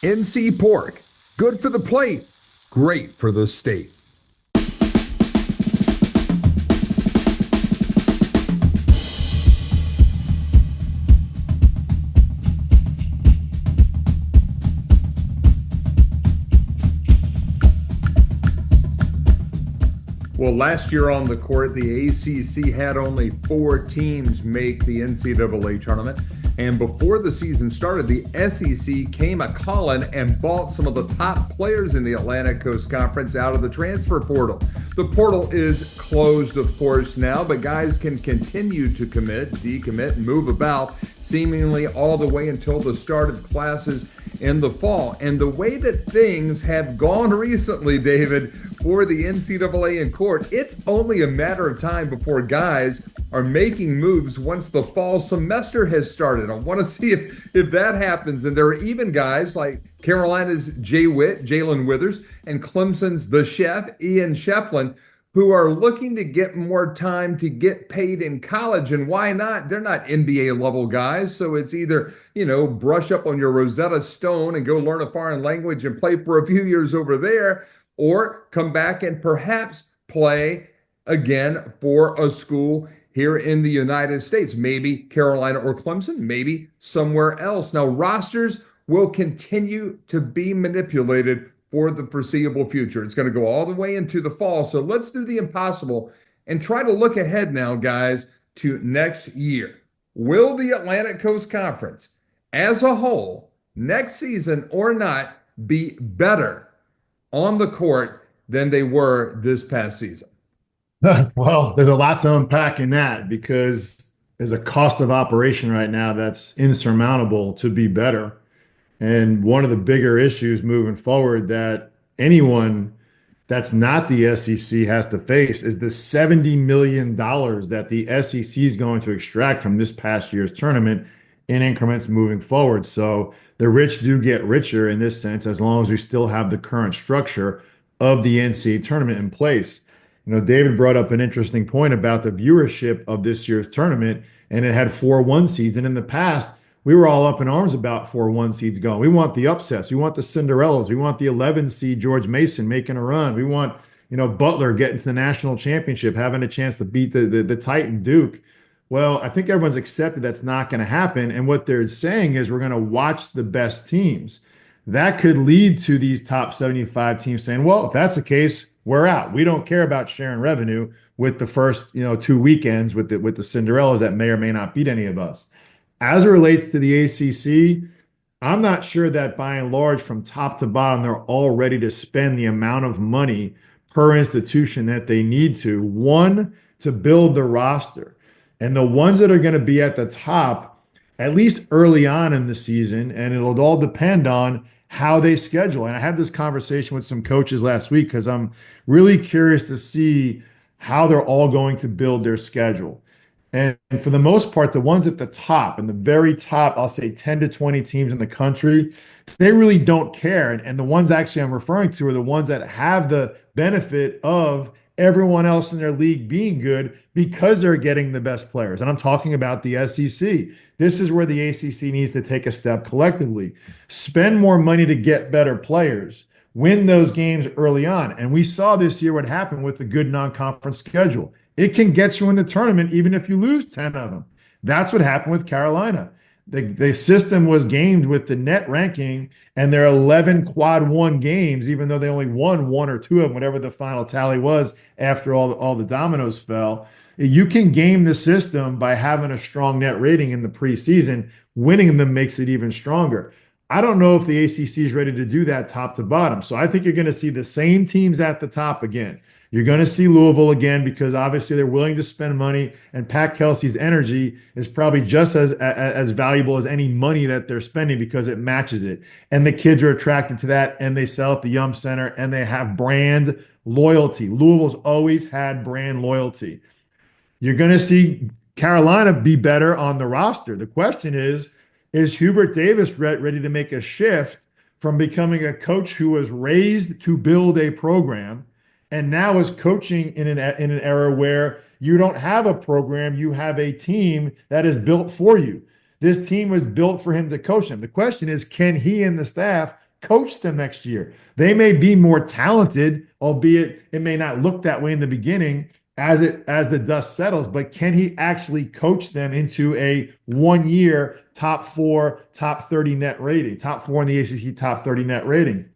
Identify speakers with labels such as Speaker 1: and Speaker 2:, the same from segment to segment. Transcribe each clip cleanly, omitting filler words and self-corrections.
Speaker 1: NC pork, good for the plate, great for the state. Well, last year on the court, the ACC had only 4 teams make the NCAA tournament. And before the season started, the SEC came a-calling and bought some of the top players in the Atlantic Coast Conference out of the transfer portal. The portal is closed, of course, now, but guys can continue to commit, decommit, and move about seemingly all the way until the start of classes in the fall. And the way that things have gone recently, David, for the NCAA in court, it's only a matter of time before guys are making moves once the fall semester has started. I want to see if that happens. And there are even guys like Carolina's Jay Witt, Jalen Withers, and Clemson's the chef, Ian Shefflin, who are looking to get more time to get paid in college. And why not? They're not NBA level guys. So it's either, brush up on your Rosetta Stone and go learn a foreign language and play for a few years over there, or come back and perhaps play again for a school here in the United States, maybe Carolina or Clemson, maybe somewhere else. Now, rosters will continue to be manipulated for the foreseeable future. It's going to go all the way into the fall. So let's do the impossible and try to look ahead now, guys, to next year. Will the Atlantic Coast Conference as a whole, next season or not, be better on the court than they were this past season?
Speaker 2: Well, there's a lot to unpack in that, because there's a cost of operation right now that's insurmountable to be better. And one of the bigger issues moving forward that anyone that's not the SEC has to face is the $70 million that the SEC is going to extract from this past year's tournament in increments moving forward. So the rich do get richer in this sense, as long as we still have the current structure of the NCAA tournament in place. David brought up an interesting point about the viewership of this year's tournament, and it had 4 1 seeds. And in the past, we were all up in arms about 4 1 seeds going. We want the upsets. We want the Cinderellas. We want the 11 seed George Mason making a run. We want, Butler getting to the national championship, having a chance to beat the Titan Duke. Well, I think everyone's accepted that's not going to happen. And what they're saying is we're going to watch the best teams. That could lead to these top 75 teams saying, well, if that's the case, we're out. We don't care about sharing revenue with the first, 2 weekends with the Cinderellas that may or may not beat any of us. As it relates to the ACC, I'm not sure that by and large, from top to bottom, they're all ready to spend the amount of money per institution that they need to. One, to build the roster. And the ones that are going to be at the top, at least early on in the season, and it'll all depend on how they schedule. And I had this conversation with some coaches last week because I'm really curious to see how they're all going to build their schedule. And for the most part, the ones at the top, and the very top, I'll say 10 to 20 teams in the country, they really don't care. And the ones actually I'm referring to are the ones that have the benefit of everyone else in their league being good because they're getting the best players. And I'm talking about the SEC. This is where the ACC needs to take a step collectively. Spend more money to get better players. Win those games early on. And we saw this year what happened with the good non-conference schedule. It can get you in the tournament even if you lose 10 of them. That's what happened with Carolina. The system was gamed with the net ranking and their 11 quad one games, even though they only won 1 or 2 of them, whatever the final tally was after all the dominoes fell. You can game the system by having a strong net rating in the preseason. Winning them makes it even stronger. I don't know if the ACC is ready to do that top to bottom. So I think you're going to see the same teams at the top again. You're going to see Louisville again because obviously they're willing to spend money, and Pat Kelsey's energy is probably just as valuable as any money that they're spending because it matches it. And the kids are attracted to that, and they sell at the Yum Center, and they have brand loyalty. Louisville's always had brand loyalty. You're going to see Carolina be better on the roster. The question is Hubert Davis ready to make a shift from becoming a coach who was raised to build a program and now is coaching in an era where you don't have a program, you have a team that is built for you. This team was built for him to coach them. The question is, can he and the staff coach them next year? They may be more talented, albeit it may not look that way in the beginning as the dust settles, but can he actually coach them into a 1 year top 4, top 30 net rating, top 4 in the ACC, top 30 net rating?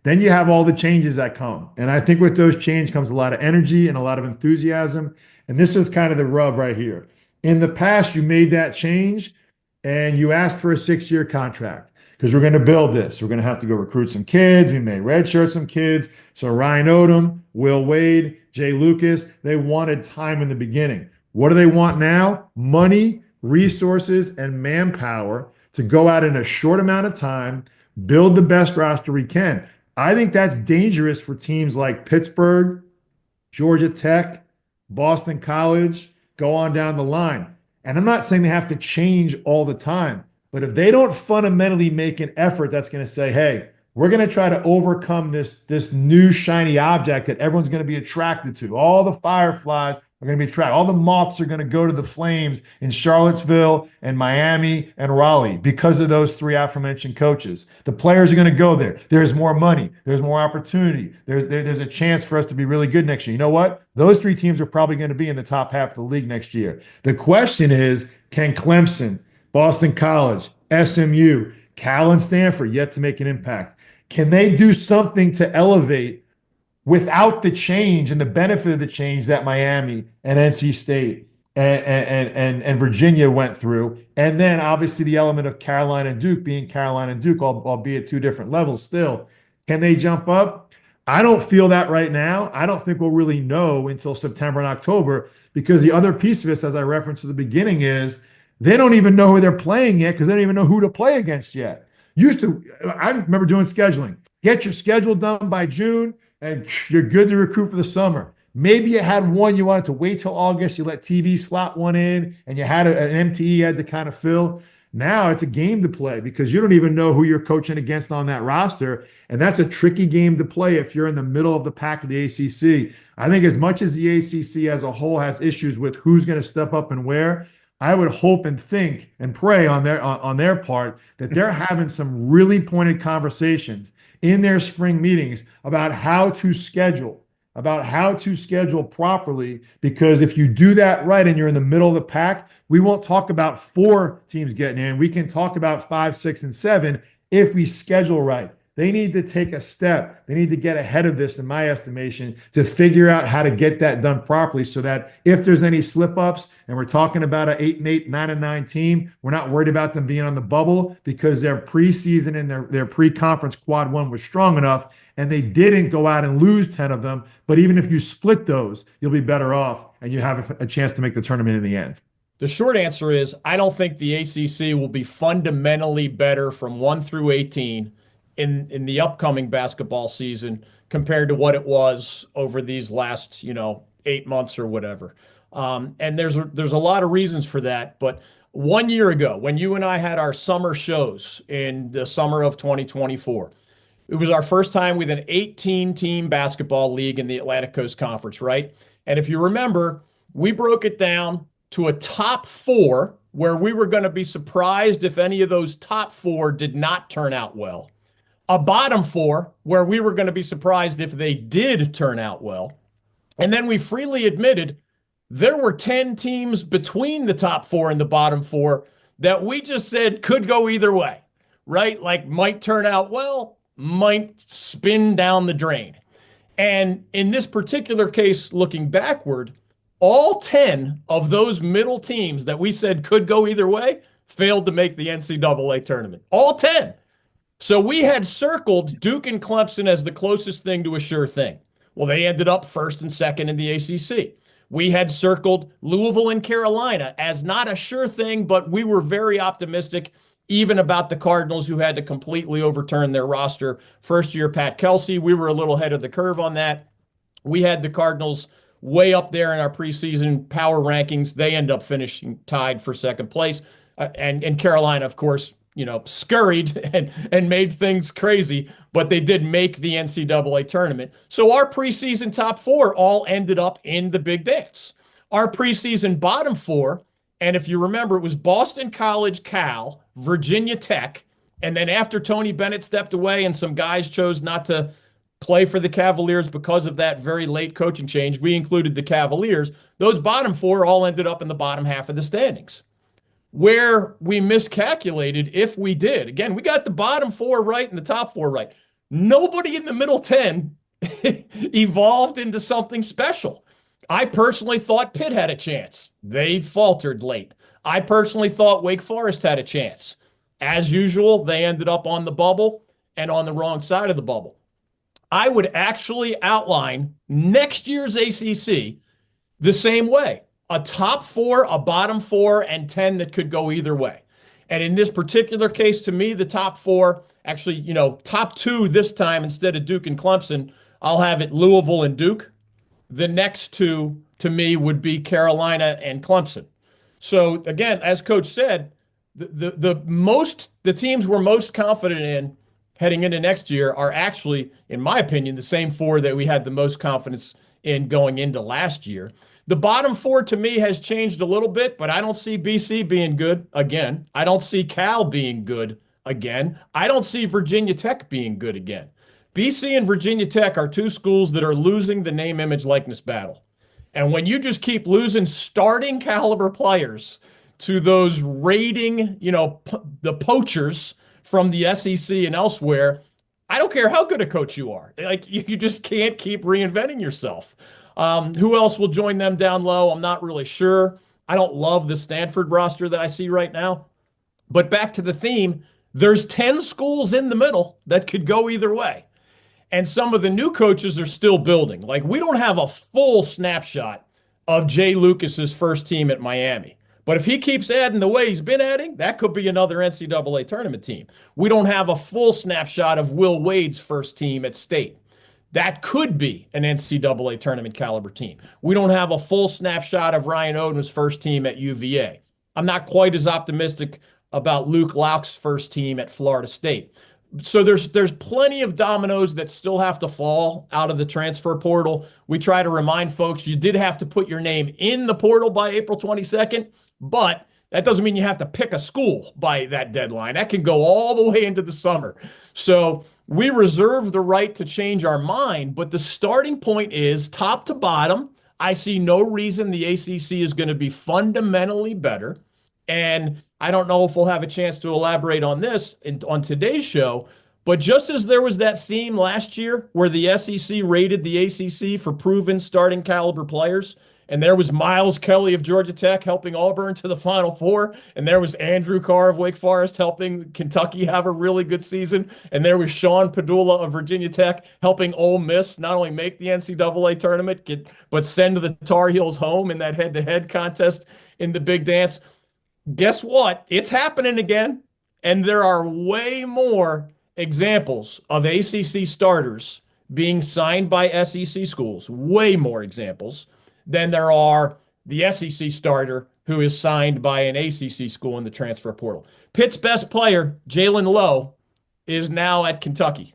Speaker 2: Then you have all the changes that come. And I think with those changes comes a lot of energy and a lot of enthusiasm. And this is kind of the rub right here. In the past, you made that change and you asked for a 6-year contract because we're going to build this. We're going to have to go recruit some kids. We may redshirt some kids. So Ryan Odom, Will Wade, Jay Lucas, they wanted time in the beginning. What do they want now? Money, resources, and manpower to go out in a short amount of time, build the best roster we can. I think that's dangerous for teams like Pittsburgh, Georgia Tech, Boston College, go on down the line. And I'm not saying they have to change all the time, but if they don't fundamentally make an effort that's going to say, hey, we're going to try to overcome this new shiny object that everyone's going to be attracted to. All the fireflies are going to be attracted. All the moths are going to go to the flames in Charlottesville and Miami and Raleigh because of those 3 aforementioned coaches. The players are going to go there. There's more money. There's more opportunity. There's a chance for us to be really good next year. You know what? Those 3 teams are probably going to be in the top half of the league next year. The question is, can Clemson, Boston College, SMU, Cal, and Stanford yet to make an impact? Can they do something to elevate without the change and the benefit of the change that Miami and NC State and Virginia went through? And then obviously the element of Carolina and Duke being Carolina and Duke, albeit 2 different levels still. Can they jump up? I don't feel that right now. I don't think we'll really know until September and October, because the other piece of this, as I referenced at the beginning, is they don't even know who they're playing yet because they don't even know who to play against yet. I remember doing scheduling. Get your schedule done by June and you're good to recruit for the summer. Maybe you had one you wanted to wait till August. You let TV slot one in and you had an MTE you had to kind of fill. Now it's a game to play because you don't even know who you're coaching against on that roster. And that's a tricky game to play if you're in the middle of the pack of the ACC. I think as much as the ACC as a whole has issues with who's going to step up and where, I would hope and think and pray on their part that they're having some really pointed conversations in their spring meetings about how to schedule properly. Because if you do that right and you're in the middle of the pack, we won't talk about 4 teams getting in. We can talk about 5, 6, and 7 if we schedule right. They need to take a step. They need to get ahead of this, in my estimation, to figure out how to get that done properly so that if there's any slip-ups, and we're talking about an 8-8, 9-9 team, we're not worried about them being on the bubble because their preseason and their pre-conference quad 1 was strong enough, and they didn't go out and lose 10 of them. But even if you split those, you'll be better off, and you have a chance to make the tournament in the end.
Speaker 3: The short answer is I don't think the ACC will be fundamentally better from 1 through 18 in the upcoming basketball season compared to what it was over these last, 8 months or whatever. And there's a lot of reasons for that. But 1 year ago, when you and I had our summer shows in the summer of 2024, it was our first time with an 18-team basketball league in the Atlantic Coast Conference, right? And if you remember, we broke it down to a top 4 where we were going to be surprised if any of those top 4 did not turn out well. A bottom 4 where we were going to be surprised if they did turn out well. And then we freely admitted there were 10 teams between the top 4 and the bottom 4 that we just said could go either way, right? Like might turn out well, might spin down the drain. And in this particular case, looking backward, all 10 of those middle teams that we said could go either way failed to make the NCAA tournament. All 10. So we had circled Duke and Clemson as the closest thing to a sure thing. Well, they ended up first and second in the ACC. We had circled Louisville and Carolina as not a sure thing, but we were very optimistic even about the Cardinals, who had to completely overturn their roster. First year, Pat Kelsey, we were a little ahead of the curve on that. We had the Cardinals way up there in our preseason power rankings. They end up finishing tied for second place. And Carolina, of course, scurried and made things crazy, but they did make the NCAA tournament. So our preseason top 4 all ended up in the big dance. Our preseason bottom 4, and if you remember, it was Boston College, Cal, Virginia Tech, And then after Tony Bennett stepped away and some guys chose not to play for the Cavaliers because of that very late coaching change, we included the Cavaliers. Those bottom four all ended up in the bottom half of the standings. Where we miscalculated, if we did, again, we got the bottom four right and the top four right. Nobody in the middle 10 evolved into something special. I personally thought Pitt had a chance. They faltered late. I personally thought Wake Forest had a chance. As usual, they ended up on the bubble and on the wrong side of the bubble. I would actually outline next year's ACC the same way. A top four, a bottom four, and 10 that could go either way. And in this particular case, to me, the top four, actually, top two this time instead of Duke and Clemson, I'll have it Louisville and Duke. The next two, to me, would be Carolina and Clemson. So, again, as Coach said, the teams we're most confident in heading into next year are actually, in my opinion, the same four that we had the most confidence in going into last year. The bottom four to me has changed a little bit, but I don't see BC being good again. I don't see Cal being good again. I don't see Virginia Tech being good again. BC and Virginia Tech are two schools that are losing the name, image, likeness battle. And when you just keep losing starting caliber players to those raiding, the poachers from the SEC and elsewhere, I don't care how good a coach you are. Like, you just can't keep reinventing yourself. Who else will join them down low? I'm not really sure. I don't love the Stanford roster that I see right now. But back to the theme, there's 10 schools in the middle that could go either way. And some of the new coaches are still building. Like, we don't have a full snapshot of Jay Lucas's first team at Miami. But if he keeps adding the way he's been adding, that could be another NCAA tournament team. We don't have a full snapshot of Will Wade's first team at State. That could be an NCAA tournament caliber team. We don't have a full snapshot of Ryan Odom's first team at UVA. I'm not quite as optimistic about Luke Lauk's first team at Florida State. So there's plenty of dominoes that still have to fall out of the transfer portal. We try to remind folks you did have to put your name in the portal by April 22nd, but that doesn't mean you have to pick a school by that deadline. That can go all the way into the summer. So we reserve the right to change our mind, but the starting point is top to bottom. I see no reason the ACC is going to be fundamentally better. And I don't know if we'll have a chance to elaborate on this on today's show, but just as there was that theme last year where the SEC rated the ACC for proven starting caliber players, and there was Miles Kelly of Georgia Tech helping Auburn to the Final Four, and there was Andrew Carr of Wake Forest helping Kentucky have a really good season, and there was Sean Padula of Virginia Tech helping Ole Miss not only make the NCAA tournament, but send the Tar Heels home in that head-to-head contest in the Big Dance. Guess what? It's happening again, and there are way more examples of ACC starters being signed by SEC schools, way more examples than there are the SEC starter who is signed by an ACC school in the transfer portal. Pitt's best player, Jalen Lowe, is now at Kentucky,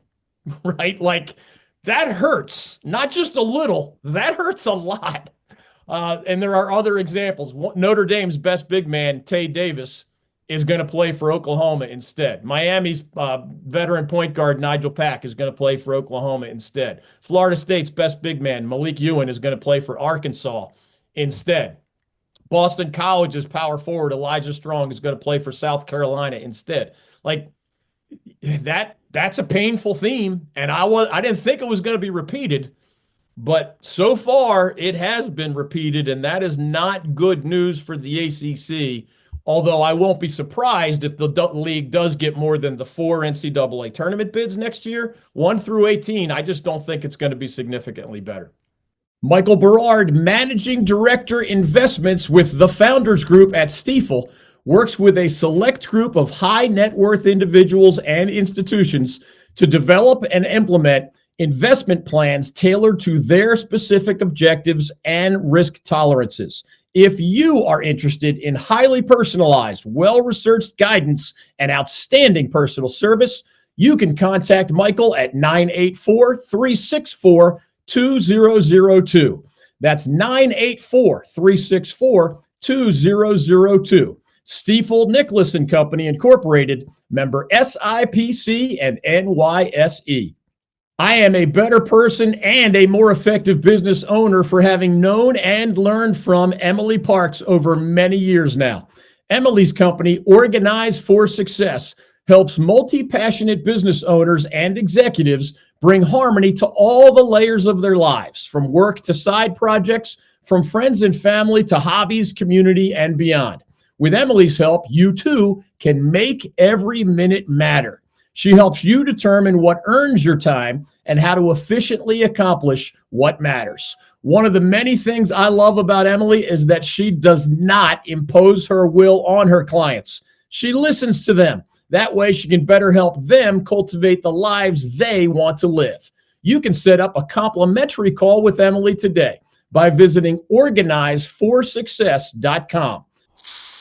Speaker 3: right? Like, that hurts, not just a little, that hurts a lot. And there are other examples. Notre Dame's best big man, Tay Davis, is going to play for Oklahoma instead. Miami's veteran point guard, Nigel Pack, is going to play for Oklahoma instead. Florida State's best big man, Malik Ewan, is going to play for Arkansas instead. Boston College's power forward, Elijah Strong, is going to play for South Carolina instead. Like, that's a painful theme, and I didn't think it was going to be repeated. But so far, it has been repeated, and that is not good news for the ACC, although I won't be surprised if the league does get more than the 4 NCAA tournament bids next year, 1 through 18. I just don't think it's going to be significantly better. Michael Berard, Managing Director Investments with the Founders Group at Stifel, works with a select group of high net worth individuals and institutions to develop and implement investment plans tailored to their specific objectives and risk tolerances. If you are interested in highly personalized, well-researched guidance and outstanding personal service, you can contact Michael at 984-364-2002. That's 984-364-2002. Stiefel Nicholas and Company Incorporated, member SIPC and NYSE. I am a better person and a more effective business owner for having known and learned from Emily Parks over many years now. Emily's company, Organize for Success, helps multi-passionate business owners and executives bring harmony to all the layers of their lives, from work to side projects, from friends and family to hobbies, community, and beyond. With Emily's help, you too can make every minute matter. She helps you determine what earns your time and how to efficiently accomplish what matters. One of the many things I love about Emily is that she does not impose her will on her clients. She listens to them. That way she can better help them cultivate the lives they want to live. You can set up a complimentary call with Emily today by visiting organizeforsuccess.com.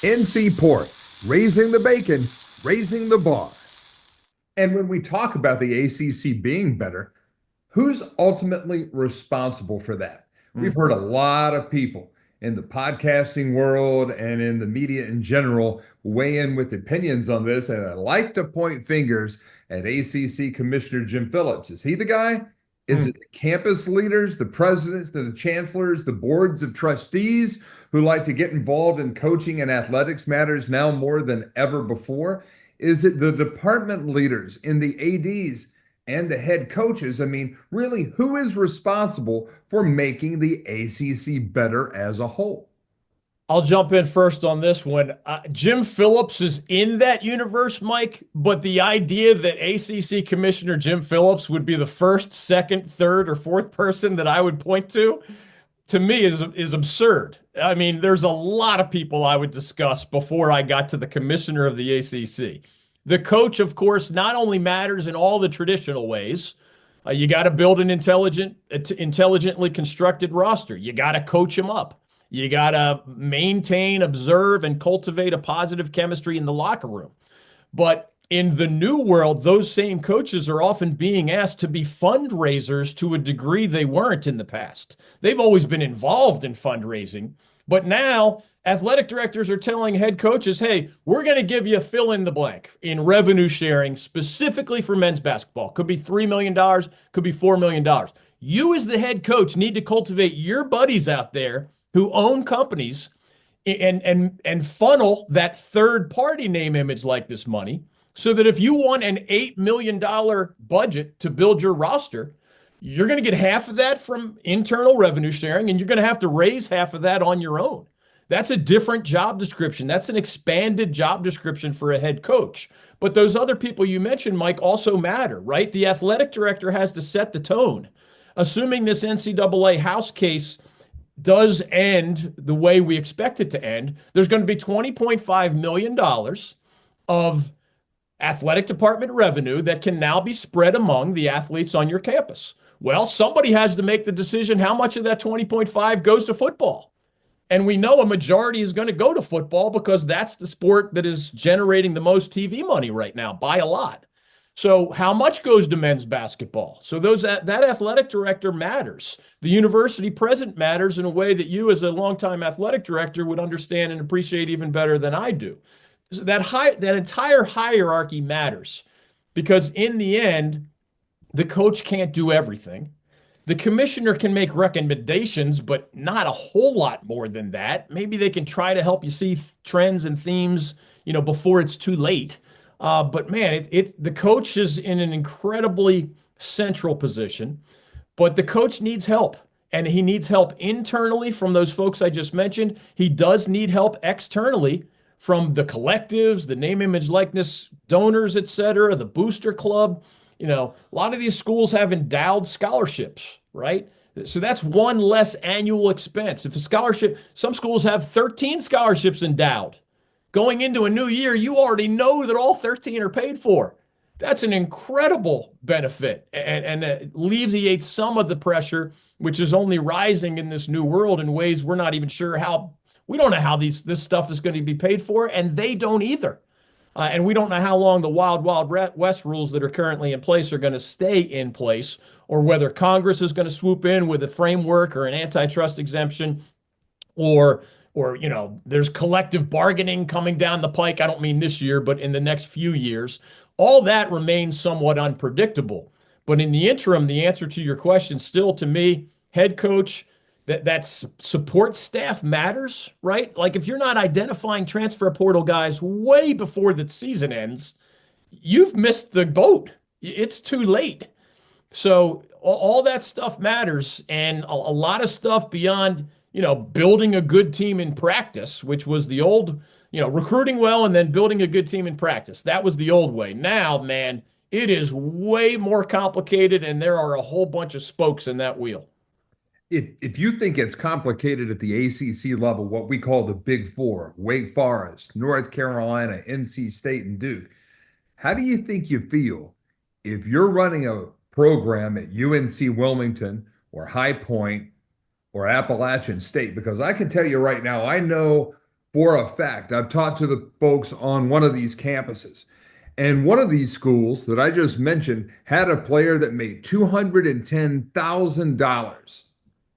Speaker 1: NC Pork, raising the bacon, raising the bar. And when we talk about the ACC being better, who's ultimately responsible for that? We've heard a lot of people in the podcasting world and in the media in general weigh in with opinions on this, and I like to point fingers at ACC Commissioner Jim Phillips. Is he the guy? Is it the campus leaders, the presidents, the chancellors, the boards of trustees who like to get involved in coaching and athletics matters now more than ever before? Is it the department leaders in the ADs and the head coaches? I mean, really, who is responsible for making the ACC better as a whole?
Speaker 3: I'll jump in first on this one. Jim Phillips is in that universe, Mike, but the idea that ACC Commissioner Jim Phillips would be the first, second, third, or fourth person that I would point to me is absurd. I mean, there's a lot of people I would discuss before I got to the commissioner of the ACC. The coach, of course, not only matters in all the traditional ways. You got to build an intelligently constructed roster. You got to coach them up. You got to maintain, observe, and cultivate a positive chemistry in the locker room. But in the new world, those same coaches are often being asked to be fundraisers to a degree they weren't in the past. They've always been involved in fundraising, but now athletic directors are telling head coaches, hey, we're going to give you a fill in the blank in revenue sharing specifically for men's basketball. Could be $3 million, could be $4 million. You as the head coach need to cultivate your buddies out there who own companies and funnel that third party name image likeness money, so that if you want an $8 million budget to build your roster, you're going to get half of that from internal revenue sharing, and you're going to have to raise half of that on your own. That's a different job description. That's an expanded job description for a head coach. But those other people you mentioned, Mike, also matter, right? The athletic director has to set the tone. Assuming this NCAA house case does end the way we expect it to end, there's going to be $20.5 million of athletic department revenue that can now be spread among the athletes on your campus. Well, somebody has to make the decision how much of that 20.5 goes to football. And we know a majority is going to go to football because that's the sport that is generating the most TV money right now by a lot. So how much goes to men's basketball? So that athletic director matters. The university president matters in a way that you as a longtime athletic director would understand and appreciate even better than I do. So that entire hierarchy matters, because in the end, the coach can't do everything. The commissioner can make recommendations, but not a whole lot more than that. Maybe they can try to help you see trends and themes, before it's too late. But man, the coach is in an incredibly central position, but the coach needs help. And he needs help internally from those folks I just mentioned. He does need help externally from the collectives, the name, image, likeness donors, et cetera, the booster club. A lot of these schools have endowed scholarships, right? So that's one less annual expense. If a scholarship, some schools have 13 scholarships endowed. Going into a new year, you already know that all 13 are paid for. That's an incredible benefit, and it alleviates some of the pressure, which is only rising in this new world in ways we're not even sure how. We don't know how this stuff is going to be paid for, and they don't either. And we don't know how long the wild west rules that are currently in place are going to stay in place, or whether Congress is going to swoop in with a framework or an antitrust exemption, or or, there's collective bargaining coming down the pike. I don't mean this year, but in the next few years. All that remains somewhat unpredictable. But in the interim, the answer to your question still, to me, head coach, that support staff matters, right? Like if you're not identifying transfer portal guys way before the season ends, you've missed the boat. It's too late. So all that stuff matters, and a lot of stuff beyond, building a good team in practice, which was the old, recruiting well and then building a good team in practice. That was the old way. Now, man, it is way more complicated, and there are a whole bunch of spokes in that wheel.
Speaker 1: If you think it's complicated at the ACC level, what we call the Big Four, Wake Forest, North Carolina, NC State, and Duke, how do you think you feel if you're running a program at UNC Wilmington or High Point or Appalachian State? Because I can tell you right now, I know for a fact, I've talked to the folks on one of these campuses, and one of these schools that I just mentioned had a player that made $210,000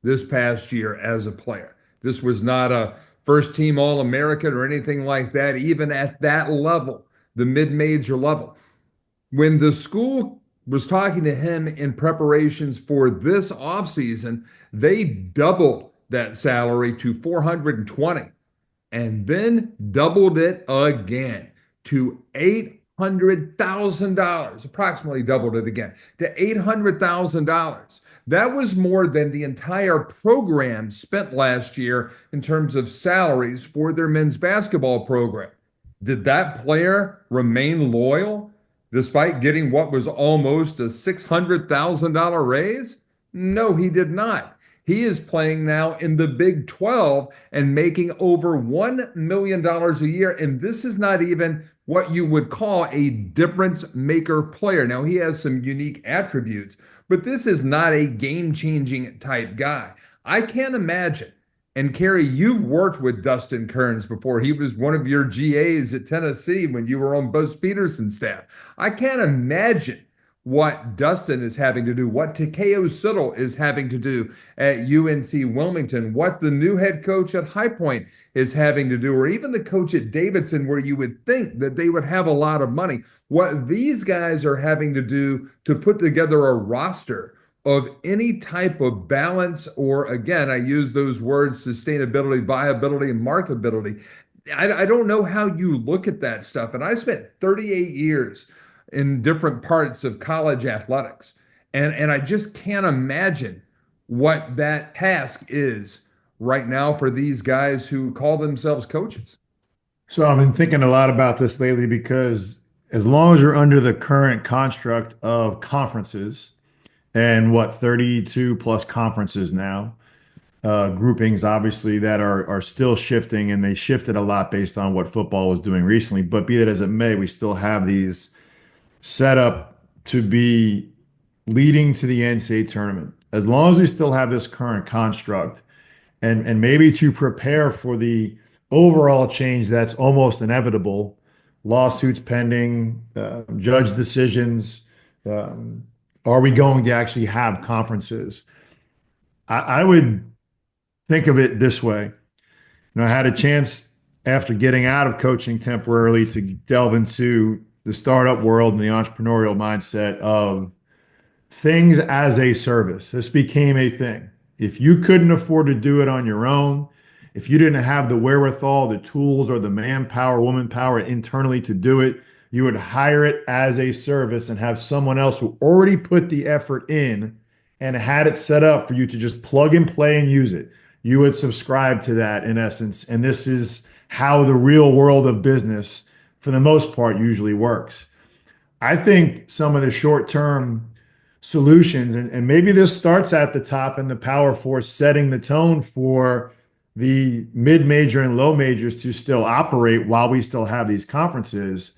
Speaker 1: this past year as a player. This was not a first team All-American or anything like that, even at that level, the mid-major level. When the school was talking to him in preparations for this offseason, they doubled that salary to $420 and then doubled it again to $800,000, approximately doubled it again to $800,000. That was more than the entire program spent last year in terms of salaries for their men's basketball program. Did that player remain loyal despite getting what was almost a $600,000 raise? No, he did not. He is playing now in the Big 12 and making over $1 million a year. And this is not even what you would call a difference maker player. Now, he has some unique attributes, but this is not a game-changing type guy. I can't imagine. And Kerry, you've worked with Dustin Kearns before. He was one of your GAs at Tennessee when you were on Buzz Peterson's staff. I can't imagine what Dustin is having to do, what Takeo Siddle is having to do at UNC Wilmington, what the new head coach at High Point is having to do, or even the coach at Davidson, where you would think that they would have a lot of money. What these guys are having to do to put together a roster of any type of balance, or again, I use those words, sustainability, viability, and marketability. I don't know how you look at that stuff. And I spent 38 years in different parts of college athletics. And I just can't imagine what that task is right now for these guys who call themselves coaches.
Speaker 2: So I've been thinking a lot about this lately because as long as you're under the current construct of conferences and 32 plus conferences now, groupings obviously that are still shifting, and they shifted a lot based on what football was doing recently. But be that as it may, we still have these set up to be leading to the NCAA tournament. As long as we still have this current construct, and maybe to prepare for the overall change that's almost inevitable, lawsuits pending, judge decisions, are we going to actually have conferences? I would think of it this way. I had a chance after getting out of coaching temporarily to delve into the startup world and the entrepreneurial mindset of things as a service. This became a thing. If you couldn't afford to do it on your own, if you didn't have the wherewithal, the tools, or the manpower, woman power internally to do it, you would hire it as a service and have someone else who already put the effort in and had it set up for you to just plug and play and use it. You would subscribe to that in essence. And this is how the real world of business, for the most part, usually works. I think some of the short-term solutions, and maybe this starts at the top and the Power Four setting the tone for the mid-major and low majors to still operate while we still have these conferences,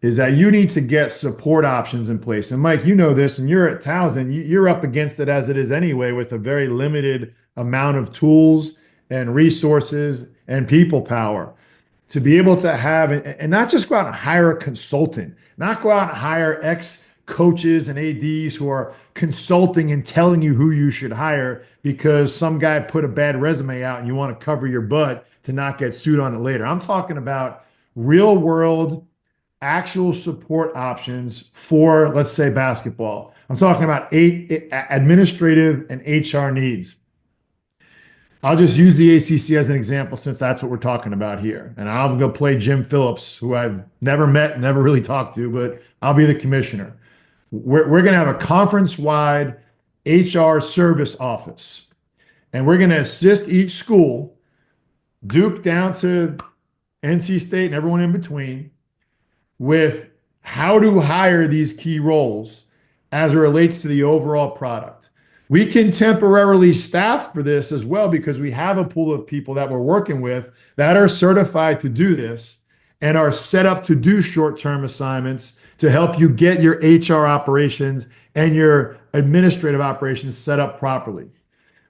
Speaker 2: is that you need to get support options in place. And Mike, you know this, and you're at Towson, you're up against it as it is anyway, with a very limited amount of tools and resources and people power to be able to have, and not just go out and hire a consultant, not go out and hire ex-coaches and ADs who are consulting and telling you who you should hire because some guy put a bad resume out and you want to cover your butt to not get sued on it later. I'm talking about real world actual support options for, let's say, basketball. I'm talking about administrative and HR needs. I'll just use the ACC as an example since that's what we're talking about here. And I'll go play Jim Phillips, who I've never met, never really talked to, but I'll be the commissioner. We're going to have a conference-wide HR service office, and we're going to assist each school, Duke down to NC State and everyone in between, with how to hire these key roles as it relates to the overall product. We can temporarily staff for this as well because we have a pool of people that we're working with that are certified to do this and are set up to do short-term assignments to help you get your HR operations and your administrative operations set up properly.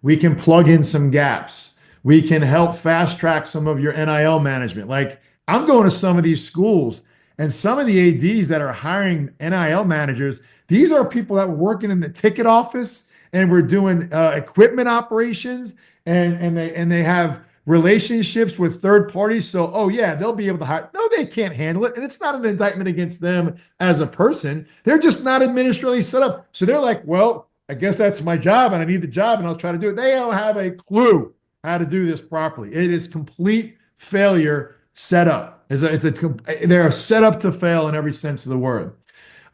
Speaker 2: We can plug in some gaps. We can help fast track some of your NIL management. Like, I'm going to some of these schools, and some of the ADs that are hiring NIL managers, these are people that were working in the ticket office and we're doing equipment operations, and they have relationships with third parties. So, oh yeah, they'll be able to hire. No, they can't handle it. And it's not an indictment against them as a person. They're just not administratively set up. So they're like, well, I guess that's my job and I need the job and I'll try to do it. They don't have a clue how to do this properly. It is complete failure set up. They're set up to fail in every sense of the word.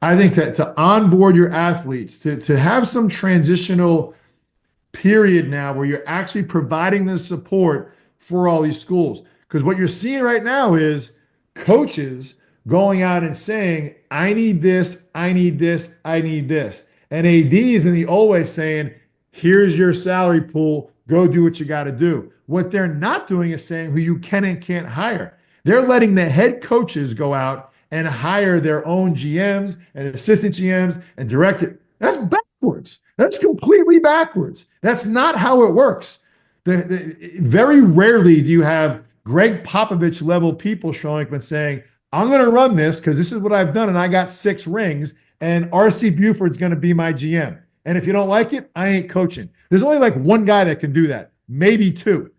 Speaker 2: I think to onboard your athletes, to have some transitional period now where you're actually providing the support for all these schools. Because what you're seeing right now is coaches going out and saying, I need this, I need this, I need this. And ADs in the old way saying, here's your salary pool, go do what you got to do. What they're not doing is saying who you can and can't hire. They're letting the head coaches go out and hire their own GMs and assistant GMs and directors. That's backwards. That's completely backwards. That's not how it works. Very rarely do you have Greg Popovich level people showing up and saying, I'm going to run this because this is what I've done and I got 6 rings and R.C. Buford's going to be my GM. And if you don't like it, I ain't coaching. There's only like one guy that can do that, maybe 2.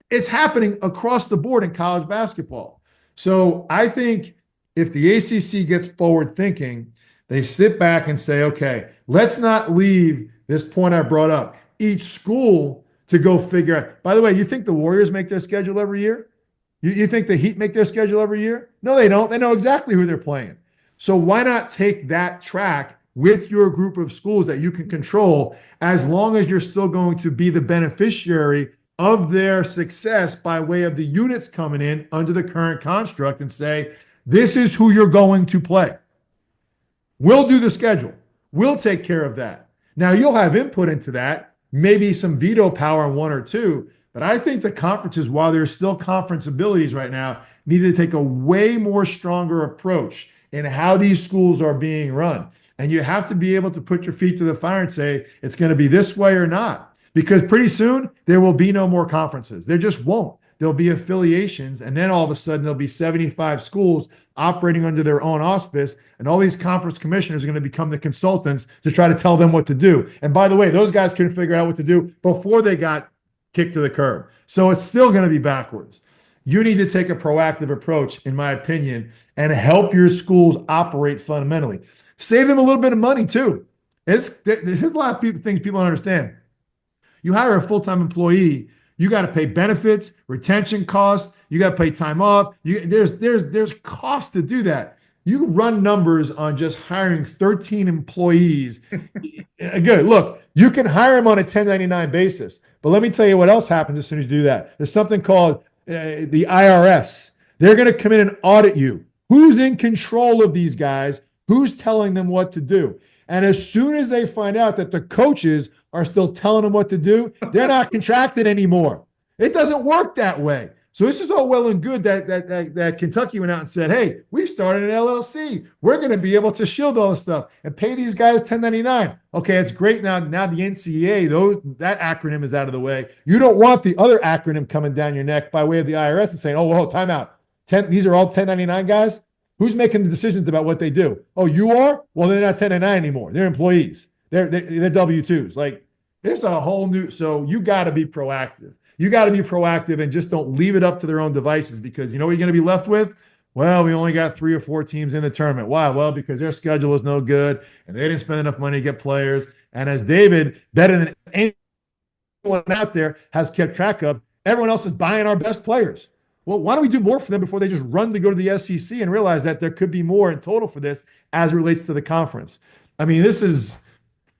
Speaker 2: It's happening across the board in college basketball. So I think if the ACC gets forward thinking, they sit back and say, okay, let's not leave this point I brought up. Each school to go figure out. By the way, you think the Warriors make their schedule every year? You think the Heat make their schedule every year? No, they don't. They know exactly who they're playing. So why not take that track with your group of schools that you can control, as long as you're still going to be the beneficiary of their success by way of the units coming in under the current construct, and say, this is who you're going to play. We'll do the schedule. We'll take care of that. Now, you'll have input into that, maybe some veto power on 1 or 2, but I think the conferences, while there's still conference abilities right now, need to take a way more stronger approach in how these schools are being run. And you have to be able to put your feet to the fire and say, it's going to be this way or not. Because pretty soon, there will be no more conferences. There just won't. There'll be affiliations, and then all of a sudden there'll be 75 schools operating under their own auspice, and all these conference commissioners are going to become the consultants to try to tell them what to do. And by the way, those guys couldn't figure out what to do before they got kicked to the curb. So it's still going to be backwards. You need to take a proactive approach, in my opinion, and help your schools operate fundamentally. Save them a little bit of money too. There's a lot of things people don't understand. You hire a full-time employee, you got to pay benefits, retention costs. You got to pay time off. There's cost to do that. You run numbers on just hiring 13 employees. Good. Look, you can hire them on a 1099 basis, but let me tell you what else happens as soon as you do that. There's something called the IRS. They're going to come in and audit you. Who's in control of these guys? Who's telling them what to do? And as soon as they find out that the coaches are still telling them what to do, they're not contracted anymore. It doesn't work that way. So this is all well and good that Kentucky went out and said, hey, we started an LLC. We're going to be able to shield all this stuff and pay these guys 1099. Okay, it's great. Now the NCAA, that acronym is out of the way. You don't want the other acronym coming down your neck by way of the IRS and saying, oh, well, time out. These are all 1099 guys? Who's making the decisions about what they do? Oh, you are? Well, they're not 1099 anymore. They're employees. They're W-2s. Like, it's a whole new, so you got to be proactive. You got to be proactive and just don't leave it up to their own devices, because you know what you're going to be left with? Well, we only got 3 or 4 teams in the tournament. Why? Well, because their schedule was no good and they didn't spend enough money to get players. And as David, better than anyone out there, has kept track of, everyone else is buying our best players. Well, why don't we do more for them before they just run to go to the SEC and realize that there could be more in total for this as it relates to the conference? I mean, this is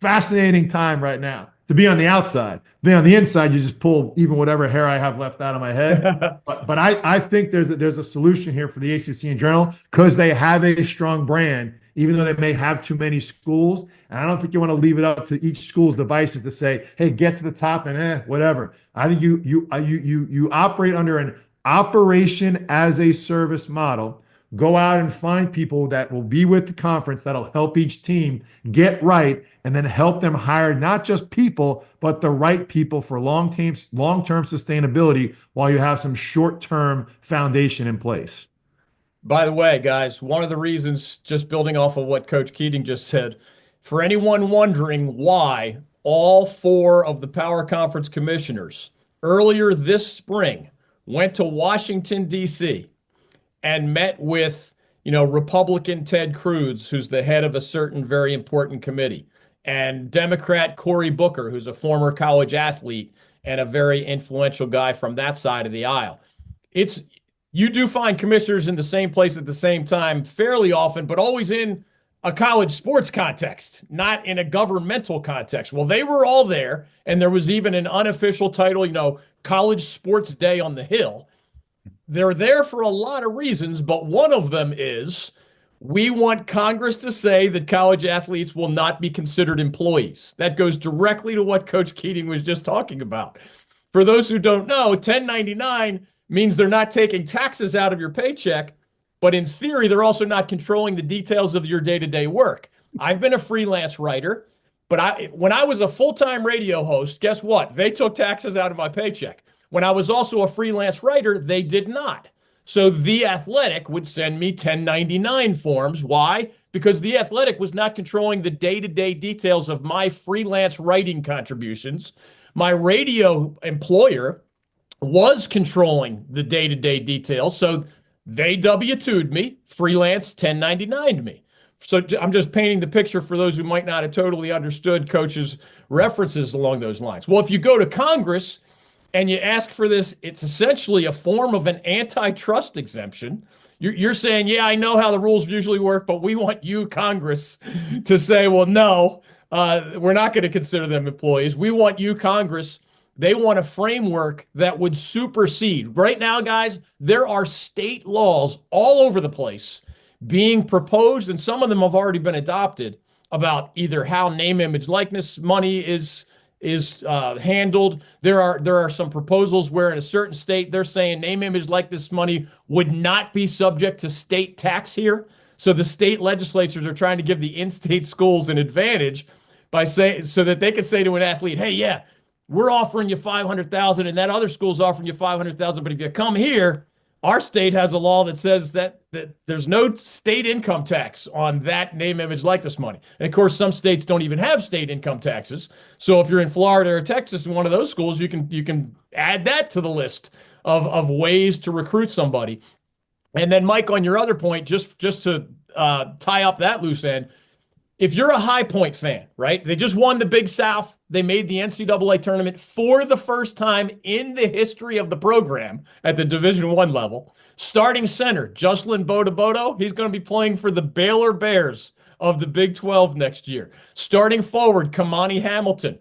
Speaker 2: fascinating time right now to be on the outside. Be on the inside, you just pull even whatever hair I have left out of my head. But I think there's a solution here for the ACC in general, because they have a strong brand, even though they may have too many schools. And I don't think you want to leave it up to each school's devices to say, hey, get to the top and whatever. I think you operate under an operation as a service model. Go out and find people that will be with the conference that'll help each team get right, and then help them hire not just people, but the right people for long-term sustainability while you have some short-term foundation in place.
Speaker 3: By the way, guys, one of the reasons, just building off of what Coach Keating just said, for anyone wondering why all 4 of the Power Conference commissioners earlier this spring went to Washington, D.C., and met with, Republican Ted Cruz, who's the head of a certain very important committee, and Democrat Cory Booker, who's a former college athlete and a very influential guy from that side of the aisle. You do find commissioners in the same place at the same time fairly often, but always in a college sports context, not in a governmental context. Well, they were all there, and there was even an unofficial title, College Sports Day on the Hill. They're there for a lot of reasons, but one of them is we want Congress to say that college athletes will not be considered employees. That goes directly to what Coach Keating was just talking about. For those who don't know, 1099 means they're not taking taxes out of your paycheck, but in theory, they're also not controlling the details of your day-to-day work. I've been a freelance writer, but when I was a full-time radio host, guess what? They took taxes out of my paycheck. When I was also a freelance writer, they did not. So The Athletic would send me 1099 forms. Why? Because The Athletic was not controlling the day-to-day details of my freelance writing contributions. My radio employer was controlling the day-to-day details. So they W-2'd me, freelance 1099'd me. So I'm just painting the picture for those who might not have totally understood Coach's references along those lines. Well, if you go to Congress and you ask for this, it's essentially a form of an antitrust exemption. You're saying, yeah, I know how the rules usually work, but we want you, Congress, to say, well, no, we're not going to consider them employees. We want you, Congress. They want a framework that would supersede. Right now, guys, there are state laws all over the place being proposed, and some of them have already been adopted, about either how name, image, likeness money is handled. There are some proposals where in a certain state they're saying name, image, likeness money would not be subject to state tax here. So the state legislatures are trying to give the in-state schools an advantage by saying, so that they could say to an athlete, hey, yeah, we're offering you $500,000 and that other school's offering you $500,000, but if you come here, our state has a law that says that there's no state income tax on that name, image, likeness money. And of course, some states don't even have state income taxes. So if you're in Florida or Texas in one of those schools, you can add that to the list of ways to recruit somebody. And then, Mike, on your other point, just to tie up that loose end, if you're a High Point fan, right? They just won the Big South. They made the NCAA tournament for the first time in the history of the program at the Division I level. Starting center, Jocelyn Bodo, he's going to be playing for the Baylor Bears of the Big 12 next year. Starting forward, Kamani Hamilton,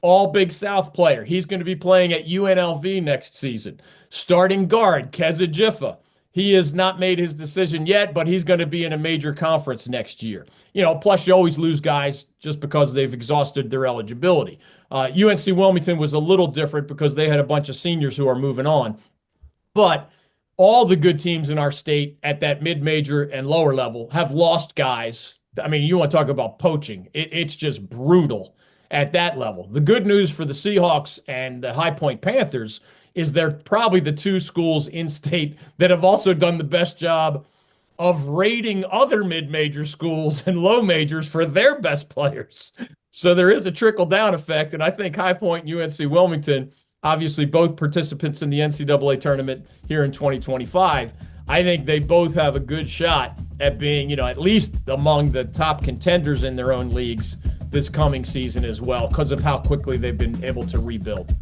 Speaker 3: all Big South player. He's going to be playing at UNLV next season. Starting guard, Keza Jiffa. He has not made his decision yet, but he's going to be in a major conference next year. Plus you always lose guys just because they've exhausted their eligibility. UNC Wilmington was a little different because they had a bunch of seniors who are moving on. But all the good teams in our state at that mid-major and lower level have lost guys. I mean, you want to talk about poaching. It's just brutal at that level. The good news for the Seahawks and the High Point Panthers is they're probably the two schools in state that have also done the best job of rating other mid-major schools and low majors for their best players. So there is a trickle-down effect, and I think High Point and UNC Wilmington obviously both participants in the NCAA tournament here in 2025. I think they both have a good shot at being, at least among the top contenders in their own leagues this coming season as well, because of how quickly they've been able to rebuild.